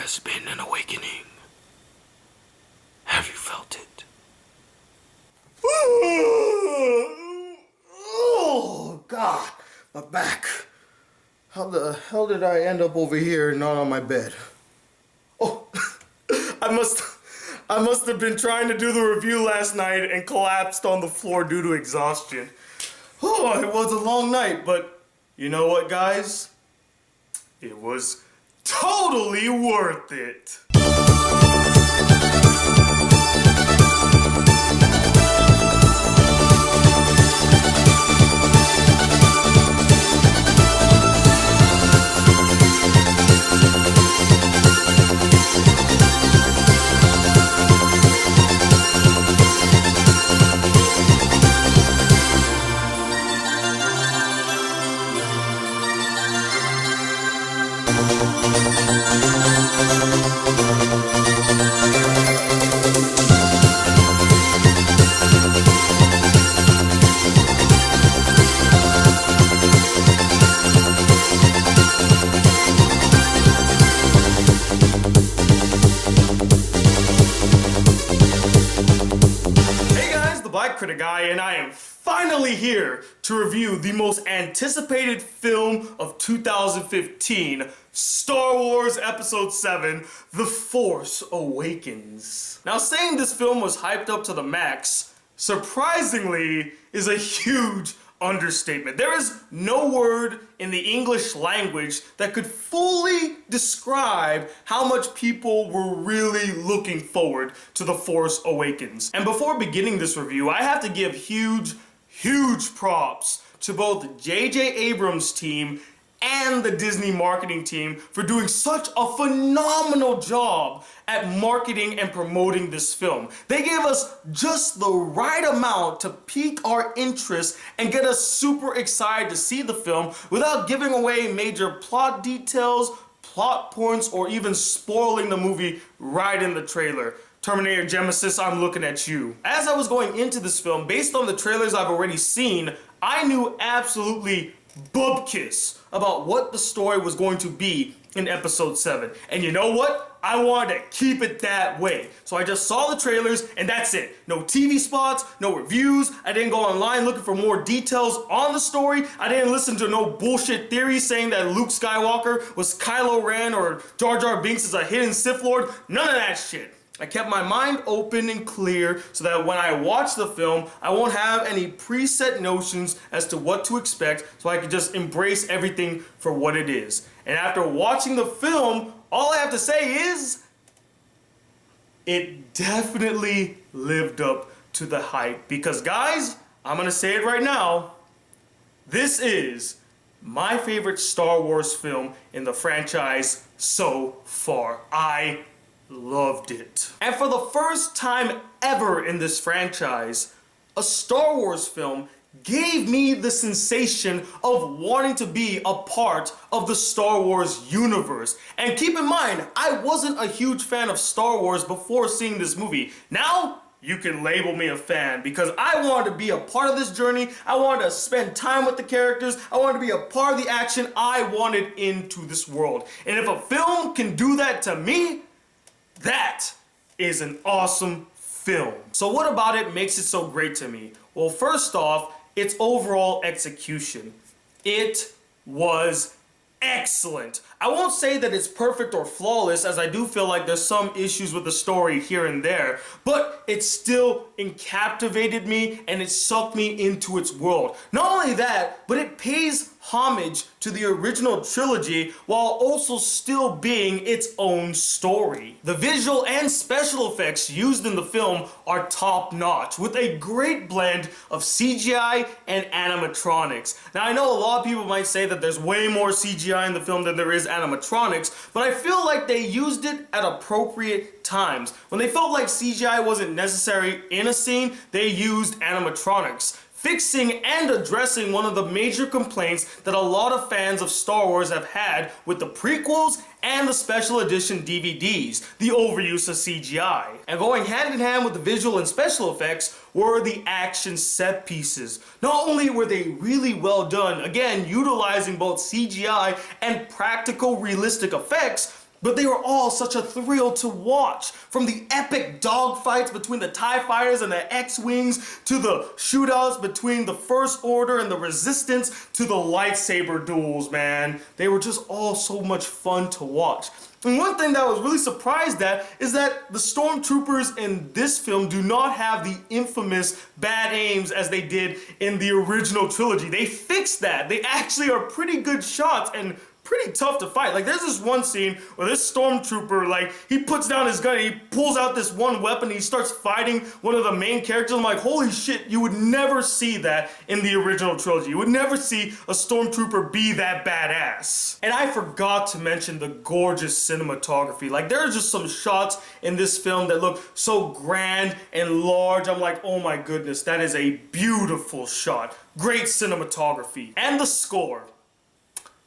has been an awakening. Have you felt it? Oh, God, my back. How the hell did I end up over here and not on my bed? Oh, I must have been trying to do the review last night and collapsed on the floor due to exhaustion. Oh, it was a long night, but you know what, guys? It was totally worth it. Black Critic Guy, and I am finally here to review the most anticipated film of 2015, Star Wars Episode VII, The Force Awakens. Now, saying this film was hyped up to the max, surprisingly, is a huge understatement. There is no word in the English language that could fully describe how much people were really looking forward to The Force Awakens. And before beginning this review, I have to give huge props to both J.J. Abrams' team and the Disney marketing team for doing such a phenomenal job at marketing and promoting this film. They gave us just the right amount to pique our interest and get us super excited to see the film without giving away major plot details, plot points, or even spoiling the movie right in the trailer. Terminator Genesis, I'm looking at you. As I was going into this film, based on the trailers I've already seen, I knew absolutely bubkiss about what the story was going to be in Episode 7. And you know what? I wanted to keep it that way. So I just saw the trailers and that's it. No TV spots, no reviews. I didn't go online looking for more details on the story. I didn't listen to no bullshit theories saying that Luke Skywalker was Kylo Ren or Jar Jar Binks is a hidden Sith Lord. None of that shit. I kept my mind open and clear so that when I watch the film, I won't have any preset notions as to what to expect, so I can just embrace everything for what it is. And after watching the film, all I have to say is, it definitely lived up to the hype. Because guys, I'm gonna say it right now, this is my favorite Star Wars film in the franchise so far. I loved it. And for the first time ever in this franchise, a Star Wars film gave me the sensation of wanting to be a part of the Star Wars universe. And keep in mind, I wasn't a huge fan of Star Wars before seeing this movie. Now, you can label me a fan because I wanted to be a part of this journey. I wanted to spend time with the characters. I wanted to be a part of the action. I wanted into this world. And if a film can do that to me, that is an awesome film. So what about it makes it so great to me? Well, first off, its overall execution. It was excellent. I won't say that it's perfect or flawless, as I do feel like there's some issues with the story here and there, but it still captivated me and it sucked me into its world. Not only that, but it pays homage to the original trilogy while also still being its own story. The visual and special effects used in the film are top notch, with a great blend of CGI and animatronics. Now, I know a lot of people might say that there's way more CGI in the film than there is animatronics, but I feel like they used it at appropriate times. When they felt like CGI wasn't necessary in a scene, they used animatronics, fixing and addressing one of the major complaints that a lot of fans of Star Wars have had with the prequels and the special edition DVDs, the overuse of CGI. And going hand in hand with the visual and special effects were the action set pieces. Not only were they really well done, again, utilizing both CGI and practical realistic effects, but they were all such a thrill to watch. From the epic dogfights between the TIE fighters and the X-Wings, to the shootouts between the First Order and the Resistance, to the lightsaber duels, man. They were just all so much fun to watch. And one thing that I was really surprised at is that the stormtroopers in this film do not have the infamous bad aims as they did in the original trilogy. They fixed that. They actually are pretty good shots and pretty tough to fight. Like, there's this one scene where this stormtrooper, like, he puts down his gun and he pulls out this one weapon and he starts fighting one of the main characters. I'm like, holy shit, you would never see that in the original trilogy. You would never see a stormtrooper be that badass. And I forgot to mention the gorgeous cinematography. Like, there are just some shots in this film that look so grand and large. I'm like, oh my goodness, that is a beautiful shot. Great cinematography. And the score.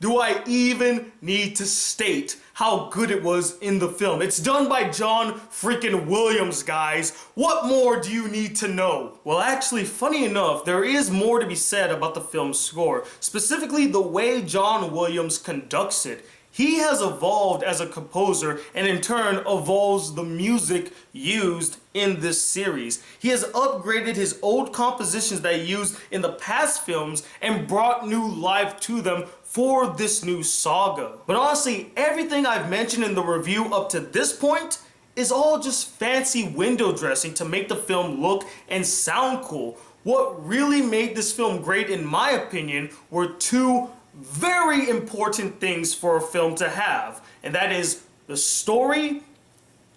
Do I even need to state how good it was in the film? It's done by John freaking Williams, guys. What more do you need to know? Well, actually, funny enough, there is more to be said about the film's score, specifically the way John Williams conducts it. He has evolved as a composer and in turn evolves the music used in this series. He has upgraded his old compositions that he used in the past films and brought new life to them for this new saga. But honestly, everything I've mentioned in the review up to this point is all just fancy window dressing to make the film look and sound cool. What really made this film great, in my opinion, were two very important things for a film to have, and that is the story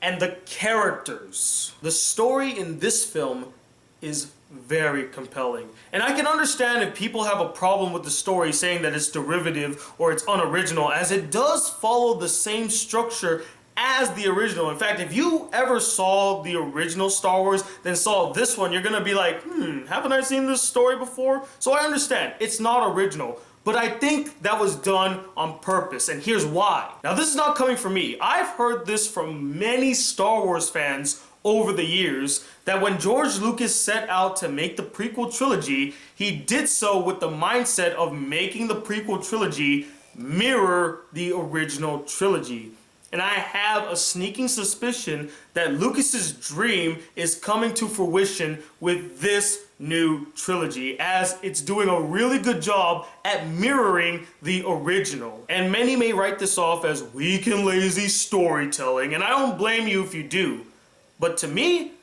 and the characters. The story in this film is very compelling. And I can understand if people have a problem with the story, saying that it's derivative or it's unoriginal, as it does follow the same structure as the original. In fact, if you ever saw the original Star Wars, then saw this one, you're gonna be like, haven't I seen this story before? So I understand, it's not original. But I think that was done on purpose, and here's why. Now, this is not coming from me. I've heard this from many Star Wars fans over the years, that when George Lucas set out to make the prequel trilogy, he did so with the mindset of making the prequel trilogy mirror the original trilogy. And I have a sneaking suspicion that Lucas's dream is coming to fruition with this new trilogy, as it's doing a really good job at mirroring the original. And many may write this off as weak and lazy storytelling, and I don't blame you if you do. But to me,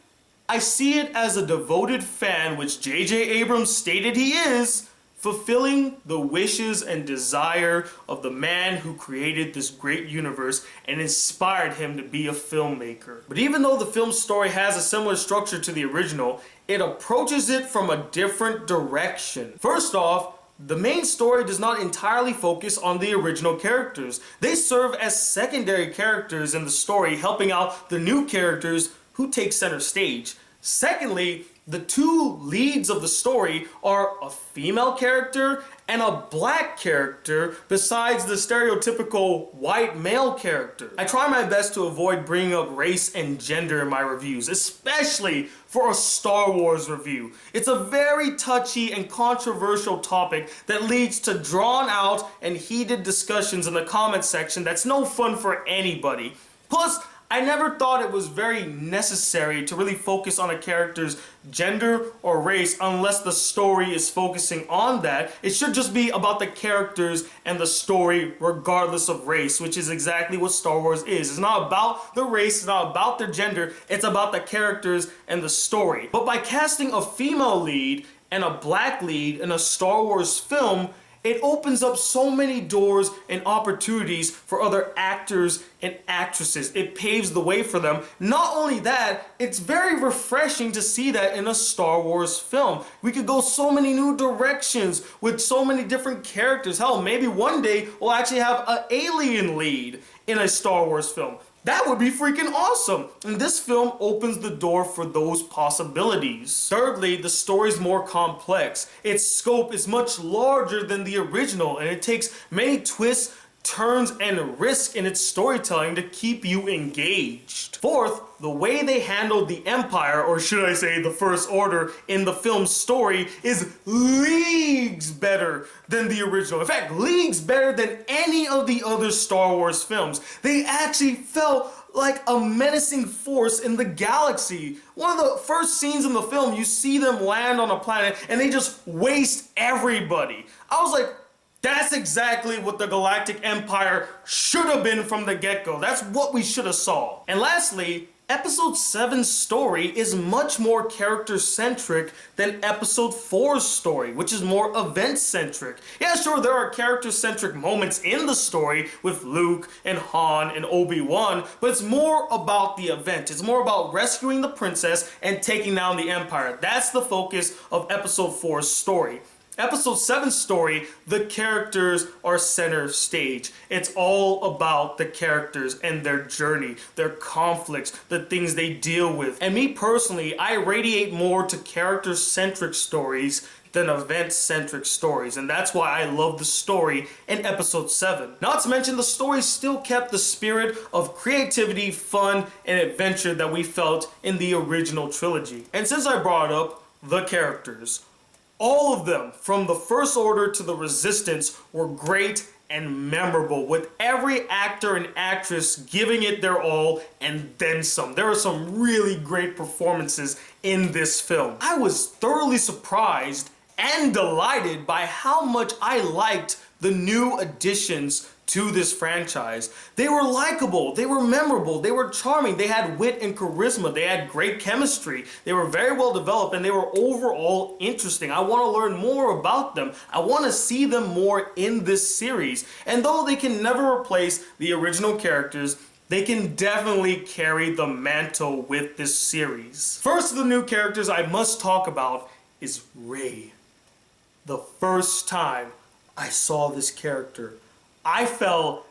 I see it as a devoted fan, which J.J. Abrams stated he is, fulfilling the wishes and desire of the man who created this great universe and inspired him to be a filmmaker. But even though the film's story has a similar structure to the original, it approaches it from a different direction. First off, the main story does not entirely focus on the original characters. They serve as secondary characters in the story, helping out the new characters who take center stage. Secondly, the two leads of the story are a female character and a black character, besides the stereotypical white male character. I try my best to avoid bringing up race and gender in my reviews, especially for a Star Wars review. It's a very touchy and controversial topic that leads to drawn out and heated discussions in the comment section that's no fun for anybody. Plus, I never thought it was very necessary to really focus on a character's gender or race unless the story is focusing on that. It should just be about the characters and the story regardless of race, which is exactly what Star Wars is. It's not about the race, it's not about their gender, it's about the characters and the story. But by casting a female lead and a black lead in a Star Wars film, it opens up so many doors and opportunities for other actors and actresses. It paves the way for them. Not only that, it's very refreshing to see that in a Star Wars film. We could go so many new directions with so many different characters. Hell, maybe one day we'll actually have an alien lead in a Star Wars film. That would be freaking awesome. And this film opens the door for those possibilities. Thirdly, the story's more complex. Its scope is much larger than the original, and it takes many twists, turns and risks in its storytelling to keep you engaged. Fourth, the way they handled the Empire, or should I say the First Order, in the film's story is leagues better than the original. In fact, leagues better than any of the other Star Wars films. They actually felt like a menacing force in the galaxy. One of the first scenes in the film, you see them land on a planet and they just waste everybody. I was like, that's exactly what the Galactic Empire should have been from the get-go. That's what we should have saw. And lastly, Episode 7's story is much more character-centric than Episode 4's story, which is more event-centric. Yeah, sure, there are character-centric moments in the story with Luke and Han and Obi-Wan, but it's more about the event. It's more about rescuing the princess and taking down the Empire. That's the focus of Episode 4's story. Episode 7's story, the characters are center stage. It's all about the characters and their journey, their conflicts, the things they deal with. And me personally, I radiate more to character-centric stories than event-centric stories, and that's why I love the story in Episode 7. Not to mention, the story still kept the spirit of creativity, fun, and adventure that we felt in the original trilogy. And since I brought up the characters, all of them, from the First Order to the Resistance, were great and memorable, with every actor and actress giving it their all and then some. There are some really great performances in this film. I was thoroughly surprised and delighted by how much I liked the new additions to this franchise. They were likable, they were memorable, they were charming, they had wit and charisma, they had great chemistry, they were very well developed, and they were overall interesting. I want to learn more about them. I want to see them more in this series. And though they can never replace the original characters, they can definitely carry the mantle with this series. First of the new characters I must talk about is Rey. The first time I saw this character, I fell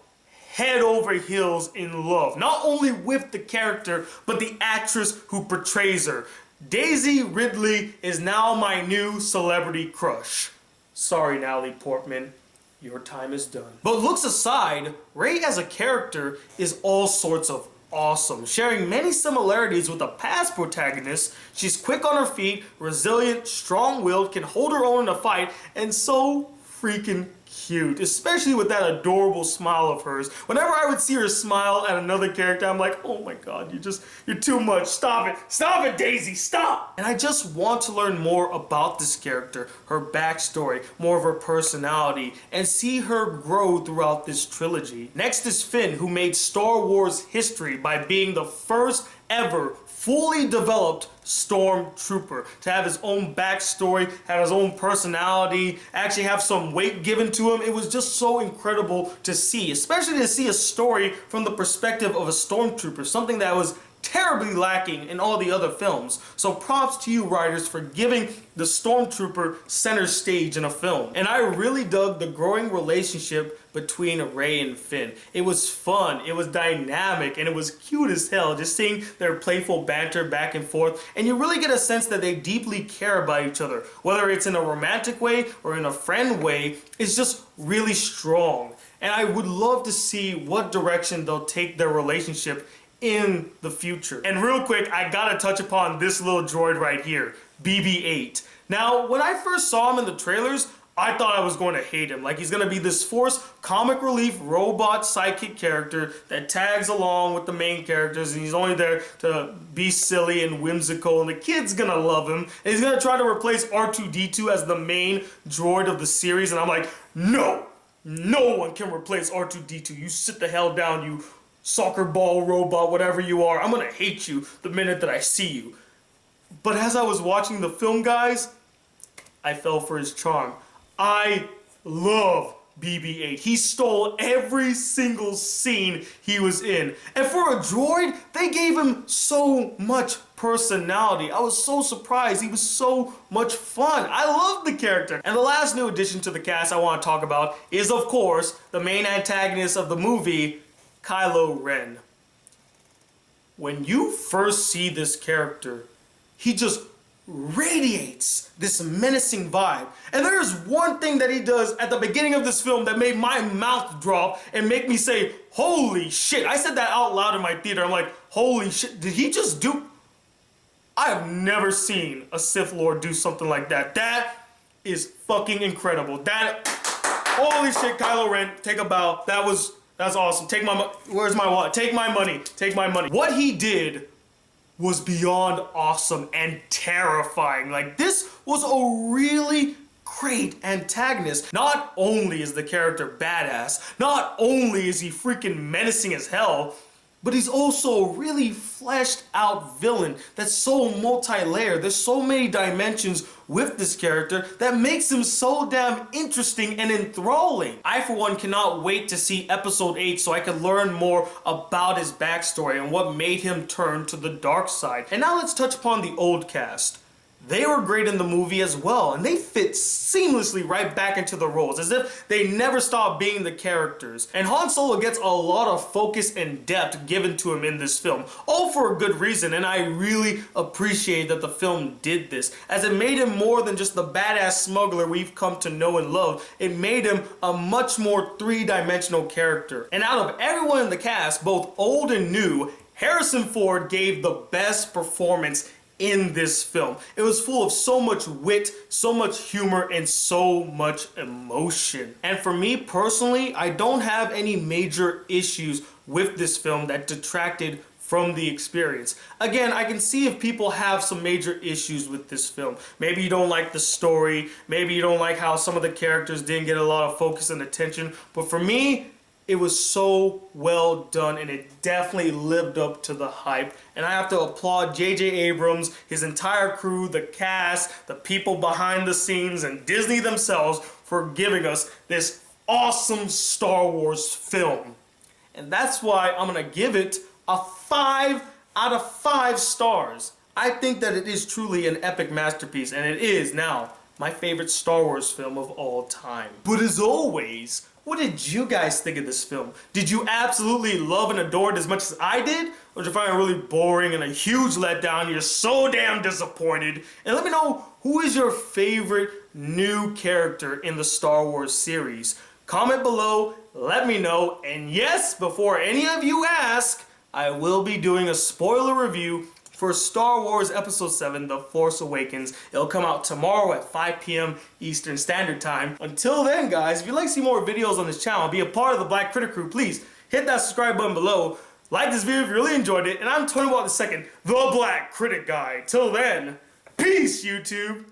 head over heels in love, not only with the character, but the actress who portrays her. Daisy Ridley is now my new celebrity crush. Sorry, Natalie Portman, your time is done. But looks aside, Rey as a character is all sorts of awesome, sharing many similarities with a past protagonist. She's quick on her feet, resilient, strong-willed, can hold her own in a fight, and so freaking cute, especially with that adorable smile of hers. Whenever I would see her smile at another character, I'm like, oh my god, you're too much. Stop it, Daisy, stop. And I just want to learn more about this character, her backstory, more of her personality, and see her grow throughout this trilogy. Next is Finn, who made Star Wars history by being the first ever fully developed stormtrooper, to have his own backstory, have his own personality, actually have some weight given to him. It was just so incredible to see, especially to see a story from the perspective of a stormtrooper, something that was terribly lacking in all the other films. So props to you, writers, for giving the stormtrooper center stage in a film. And I really dug the growing relationship between Rey and Finn. It was fun, it was dynamic, and it was cute as hell, just seeing their playful banter back and forth. And you really get a sense that they deeply care about each other. Whether it's in a romantic way or in a friend way, it's just really strong. And I would love to see what direction they'll take their relationship in the future. And real quick, I gotta touch upon this little droid right here, BB-8. Now, when I first saw him in the trailers, I thought I was going to hate him. Like, he's going to be this forced comic relief robot sidekick character that tags along with the main characters, and he's only there to be silly and whimsical, and the kid's going to love him. And he's going to try to replace R2-D2 as the main droid of the series, and I'm like, no! No one can replace R2-D2. You sit the hell down, you soccer ball robot, whatever you are. I'm going to hate you the minute that I see you. But as I was watching the film, guys, I fell for his charm. I love BB-8. He stole every single scene he was in. And for a droid, they gave him so much personality. I was so surprised. He was so much fun. I love the character. And the last new addition to the cast I want to talk about is, of course, the main antagonist of the movie, Kylo Ren. When you first see this character, he just radiates this menacing vibe. And there's one thing that he does at the beginning of this film that made my mouth drop and make me say, holy shit. I said that out loud in my theater. I'm like, holy shit, did he just do... I have never seen a Sith Lord do something like that. That is fucking incredible. That, holy shit, Kylo Ren, take a bow. That's awesome. Take my, where's my wallet? Take my money. Take my money. What he did was beyond awesome and terrifying. Like, this was a really great antagonist. Not only is the character badass, not only is he freaking menacing as hell, but he's also a really fleshed out villain that's so multi-layered. There's so many dimensions with this character that makes him so damn interesting and enthralling. I, for one, cannot wait to see episode 8 so I can learn more about his backstory and what made him turn to the dark side. And now let's touch upon the old cast. They were great in the movie as well, and they fit seamlessly right back into the roles, as if they never stopped being the characters. And Han Solo gets a lot of focus and depth given to him in this film, all for a good reason, and I really appreciate that the film did this, as it made him more than just the badass smuggler we've come to know and love. It made him a much more three-dimensional character. And out of everyone in the cast, both old and new, Harrison Ford gave the best performance in this film. It was full of so much wit, so much humor, and so much emotion. And for me personally, I don't have any major issues with this film that detracted from the experience. Again, I can see if people have some major issues with this film. Maybe you don't like the story, maybe you don't like how some of the characters didn't get a lot of focus and attention, but for me, it was so well done, and it definitely lived up to the hype. And I have to applaud J.J. Abrams, his entire crew, the cast, the people behind the scenes, and Disney themselves for giving us this awesome Star Wars film. And that's why I'm gonna give it a 5 out of 5 stars. I think that it is truly an epic masterpiece, and it is now my favorite Star Wars film of all time. But as always, what did you guys think of this film? Did you absolutely love and adore it as much as I did? Or did you find it really boring and a huge letdown? You're so damn disappointed. And let me know, who is your favorite new character in the Star Wars series? Comment below, let me know. And yes, before any of you ask, I will be doing a spoiler review for Star Wars Episode 7, The Force Awakens. It'll come out tomorrow at 5 p.m. Eastern Standard Time. Until then, guys, if you'd like to see more videos on this channel, be a part of the Black Critic crew, please hit that subscribe button below. Like this video if you really enjoyed it. And I'm Tony Watt II, the Black Critic Guy. Till then, peace, YouTube.